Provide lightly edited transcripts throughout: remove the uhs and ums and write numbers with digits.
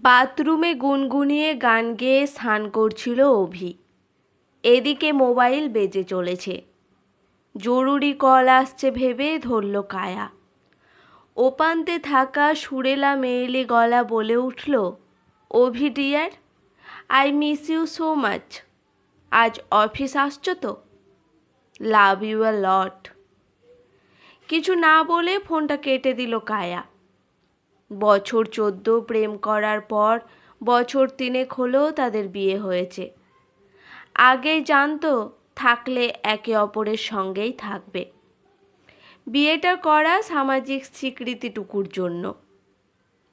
বাথরুমে গুনগুনিয়ে গান গেয়ে স্নান করছিল অভি। এদিকে মোবাইল বেজে চলেছে। জরুরি কল আসছে ভেবে ধরল কায়া। ওপান্তে থাকা সুরেলা মেয়েলি গলা বলে উঠল, Abhi dear, I miss you so much. আজ অফিস আসছো তো? Love you a lot. কিছু না বলে ফোনটা কেটে দিল কায়া। বছর 14 প্রেম করার পর বছর 3 হলো তাদের বিয়ে হয়েছে। আগেই জানতো থাকলে একে অপরের সঙ্গেই থাকবে। বিয়েটা করা সামাজিক স্বীকৃতিটুকুর জন্য।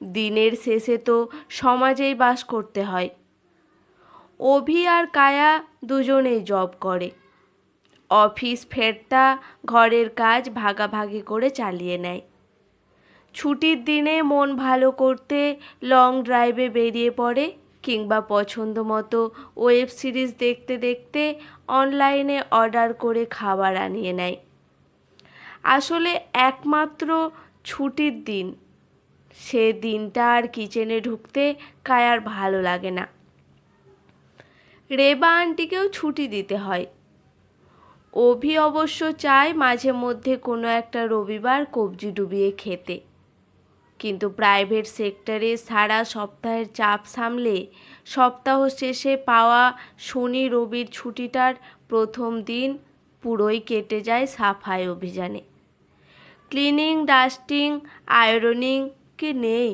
দিনের শেষে তো সমাজেই বাস করতে হয়। অভি আর কায়া দুজনেই জব করে। অফিস ফেরতা ঘরের কাজ ভাগাভাগি করে চালিয়ে নেয়। ছুটির দিনে মন ভালো করতে লং ড্রাইভে বেরিয়ে পড়ে, কিংবা পছন্দ মতো ওয়েব সিরিজ দেখতে দেখতে অনলাইনে অর্ডার করে খাবার আনিয়ে নেয়। আসলে একমাত্র ছুটির দিন, সে দিনটা আর কিচেনে ঢুকতে কায়ার ভালো লাগে না। রেবা আন্টিকেও ছুটি দিতে হয়। অভি অবশ্য চায় মাঝে মধ্যে কোনো একটা রবিবার কবজি ডুবিয়ে খেতে, কিন্তু প্রাইভেট সেক্টরে সারা সপ্তাহের চাপ সামলে সপ্তাহ শেষে পাওয়া শনি রবির ছুটিটার প্রথম দিন পুরোই কেটে যায় সাফাই অভিযানে। ক্লিনিং, ডাস্টিং, আয়রনিং কি নেই,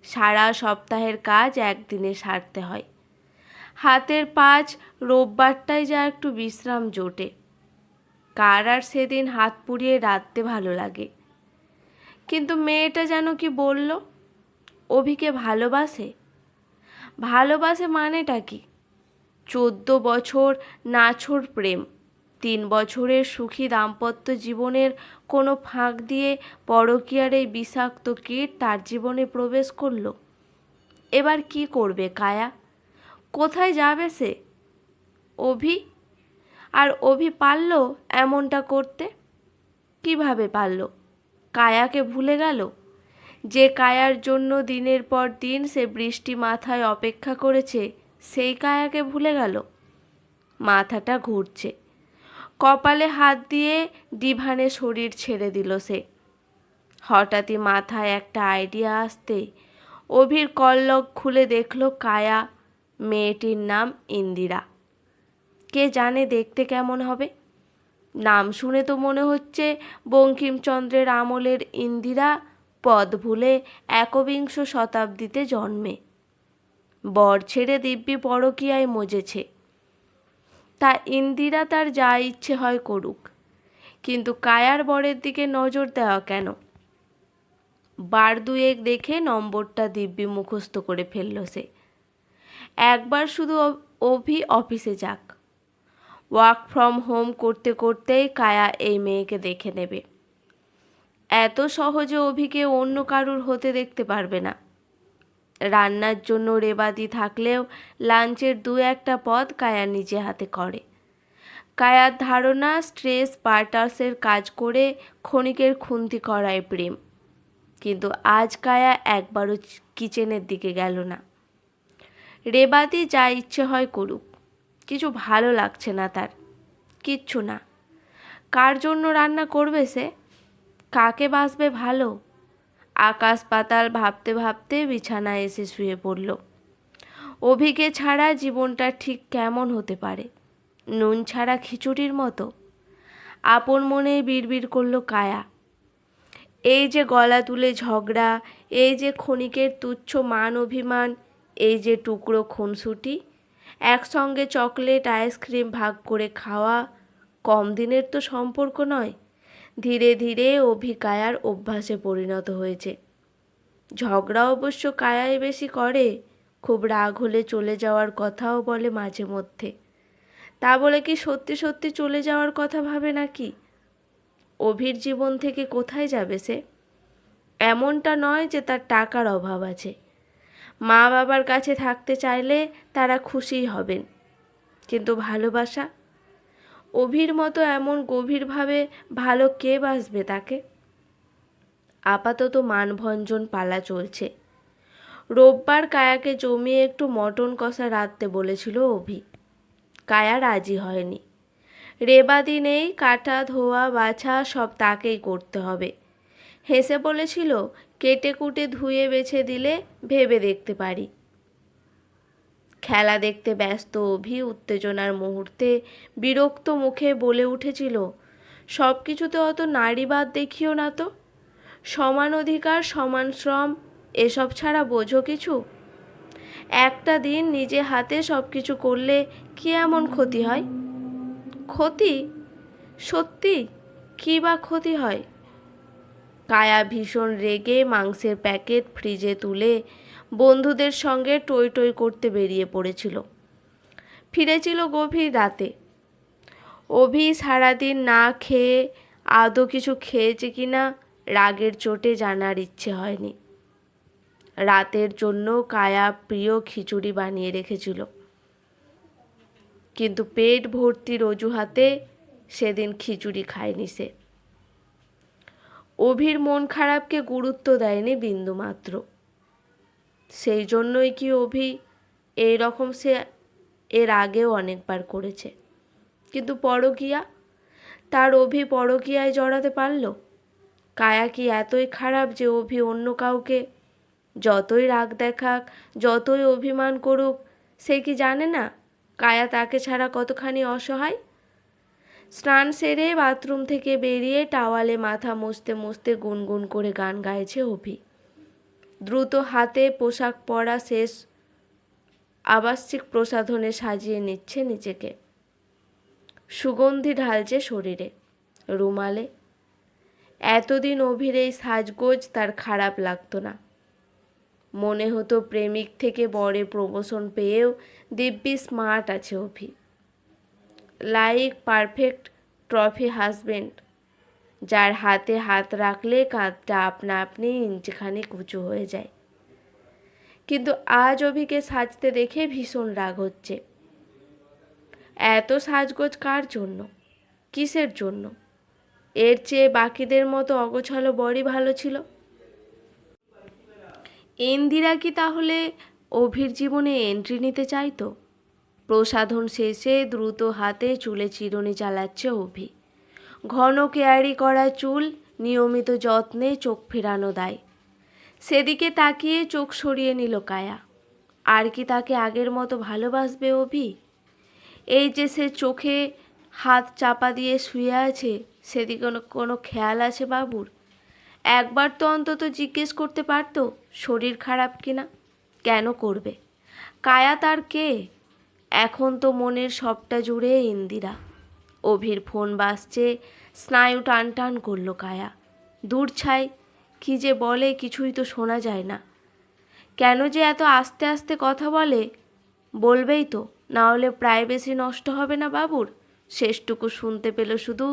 সারা সপ্তাহের কাজ একদিনে সারতে হয়। হাতের পাঁচ রোববারটাই যা একটু বিশ্রাম জোটে। কার আর সেদিন হাত পুড়িয়ে রাঁধতে ভালো লাগে। কিন্তু মেয়েটা যেন কি বলল, অভিকে ভালোবাসে। ভালোবাসে মানেটা কি? 14 বছর নাছোড় প্রেম, 3 বছরের সুখী দাম্পত্য জীবনের কোনো ফাঁক দিয়ে পরকীয়ার এই বিষাক্ত কীট তার জীবনে প্রবেশ করলো। এবার কি করবে কায়া? কোথায় যাবে সে? অভি? আর অভি পারল এমনটা করতে? কিভাবে পারল? কায়াকে ভুলে গেল? যে কায়ার জন্য দিনের পর দিন সে বৃষ্টি মাথায় অপেক্ষা করেছে, সেই কায়াকে ভুলে গেল? মাথাটা ঘুরছে। কপালে হাত দিয়ে ডিভানে শরীর ছেড়ে দিল সে। হঠাৎই মাথায় একটা আইডিয়া আসতে অভির কললক খুলে দেখল কায়া। মেয়েটির নাম ইন্দিরা। কে জানে দেখতে কেমন হবে? নাম শুনে তো মনে হচ্ছে বঙ্কিমচন্দ্রের আমলের ইন্দিরা পদ ভুলে একবিংশ শতাব্দীতে জন্মে। বর ছেড়ে দিব্যি পরকীয়ায় মজেছে। তা ইন্দিরা তার যা ইচ্ছে হয় করুক, কিন্তু কায়ার বরের দিকে নজর দেওয়া কেন? বার দুয়েক দেখে নম্বরটা দিব্যি মুখস্থ করে ফেলল সে। একবার শুধু অভি অফিসে যাক। ওয়ার্ক ফ্রম হোম করতে করতেই কায়া এই মেয়েকে দেখে নেবে। এত সহজে অভিকে অন্য কারুর হতে দেখতে পারবে না। রান্নার জন্য রেবাদি থাকলেও লাঞ্চের 2-1টা পদ কায়া নিজে হাতে করে। কায়ার ধারণা স্ট্রেস পার্টাসের কাজ করে ক্ষণিকের খুন্তি করায় প্রেম। কিন্তু আজ কায়া একবারও কিচেনের দিকে গেল না। রেবাদি যা ইচ্ছে হয় করুক, কিছু ভালো লাগছে না তার, কিচ্ছু না। কার জন্য রান্না করবে সে? কাকে বাসবে ভালো? আকাশ পাতাল ভাবতে ভাবতে বিছানায় এসে শুয়ে পড়ল। অভিকে ছাড়া জীবনটা ঠিক কেমন হতে পারে? নুন ছাড়া খিচুড়ির মতো। আপন মনে বিড়বিড় করল কায়া। এই যে গলা তুলে ঝগড়া, এই যে ক্ষণিকের তুচ্ছ মান অভিমান, এই যে টুকরো খুনসুটি, একসঙ্গে চকলেট আইসক্রিম ভাগ করে খাওয়া, কম দিনের তো সম্পর্ক নয়। ধীরে ধীরে অভি কায়ার অভ্যাসে পরিণত হয়েছে। ঝগড়া অবশ্য কায়াই বেশি করে। খুব রাগ হলে চলে যাওয়ার কথাও বলে মাঝে মধ্যে। তা বলে কি সত্যি সত্যি চলে যাওয়ার কথা ভাবে নাকি? অভির জীবন থেকে কোথায় যাবে সে? এমনটা নয় যে তার টাকার অভাব আছে। মা বাবার কাছে থাকতে চাইলে তারা খুশিই হবেন। কিন্তু ভালোবাসা? অভির মতো এমন গভীরভাবে ভালো কে বাসবে তাকে? আপাতত মানভঞ্জন পালা চলছে। রোববার কায়াকে জমিয়ে একটু মটন কষা রাঁধতে বলেছিল অভি। কায়া রাজি হয়নি। রেবা দিনেই কাটা ধোয়া বাছা সব তাকেই করতে হবে। হেসে বলেছিল, কেটে কুটে ধুয়ে বেছে দিলে ভেবে দেখতে পারি। খেলা দেখতে ব্যস্ত অভি উত্তেজনার মুহূর্তে বিরক্ত মুখে বলে উঠেছিল, সব কিছুতে অত নারীবাদ দেখিও না তো। সমান অধিকার, সমান শ্রম, এসব ছাড়া বোঝো কিছু? একটা দিন নিজে হাতে সব কিছু করলে কি এমন ক্ষতি হয়? ক্ষতি? সত্যি কী বা ক্ষতি হয়? কায়া ভীষণ রেগে মাংসের প্যাকেট ফ্রিজে তুলে বন্ধুদের সঙ্গে টই টই করতে বেরিয়ে পড়েছিল। ফিরেছিল গভীর রাতে। অভি সারাদিন না খেয়ে আদৌ কিছু খেয়েছে কিনা রাগের চোটে জানার ইচ্ছে হয়নি। রাতের জন্য কায়া প্রিয় খিচুড়ি বানিয়ে রেখেছিল, কিন্তু পেট ভর্তির অজুহাতে সেদিন খিচুড়ি খায়নি সে। অভির মন খারাপকে গুরুত্ব দেয়নি বিন্দুমাত্র। সেই জন্যই কি অভি এই রকম সে এর আগেও অনেকবার করেছে। কিন্তু পরকীয়া, তার অভি পরকীয়ায় জড়াতে পারল? কায়া কি এতই খারাপ যে অভি অন্য কাউকে যতই রাগ দেখাক, যতই অভিমান করুক, সে কি জানে না কায়া তাকে ছাড়া কতখানি অসহায়? স্নান সেরে বাথরুম থেকে বেরিয়ে টাওয়ালে মাথা মুছতে মুছতে গুনগুন করে গান গাইছে অভি। দ্রুত হাতে পোশাক পরা শেষ, আবাসিক প্রসাধনে সাজিয়ে নিচ্ছে নিজেকে। সুগন্ধি ঢালছে শরীরে, রুমালে। এতদিন অভির এই সাজগোজ তার খারাপ লাগতো না। মনে হতো প্রেমিক থেকে বরে প্রমোশন পেয়েও দিব্যি স্মার্ট আছে অভি। লাইক পারফেক্ট ট্রফি হাজবেন্ড, যার হাতে হাত রাখলে কাঁধটা আপনা আপনি ইঞ্চিখানিক উঁচু হয়ে যায়। কিন্তু আজ অভিকে সাজতে দেখে ভীষণ রাগ হচ্ছে। এত সাজগোজ কার জন্য? কিসের জন্য? এর চেয়ে বাকিদের মতো অগোছালো বরই ভালো ছিল। ইন্দিরা কি তাহলে অভির জীবনে এন্ট্রি নিতে চাইতো? প্রসাধন শেষে দ্রুত হাতে চুলে চিরুনি চালাচ্ছে অভি। ঘন কেয়ারি করা চুল, নিয়মিত যত্নে চোখ ফেরানো দায়। সেদিকে তাকিয়ে চোখ সরিয়ে নিল কায়া। আর কি তাকে আগের মতো ভালোবাসবে অভি? এই যে সে চোখে হাত চাপা দিয়ে শুয়ে আছে, সেদিকে কোনো খেয়াল আছে বাবুর? একবার তো অন্তত জিজ্ঞেস করতে পারতো শরীর খারাপ কিনা। কেন করবে? কায়া তার কে? এখন তো মনের সবটা জুড়ে ইন্দিরা। অভির ফোন বাজছে, স্নায়ু টান টান করল কায়া। দূর ছাই, কি যে বলে কিছুই তো শোনা যায় না। কেন যে এত আস্তে আস্তে কথা বলে? বলবেই তো, না হলে প্রাইভেসি নষ্ট হবে না বাবুর? শেষটুকু শুনতে পেল শুধু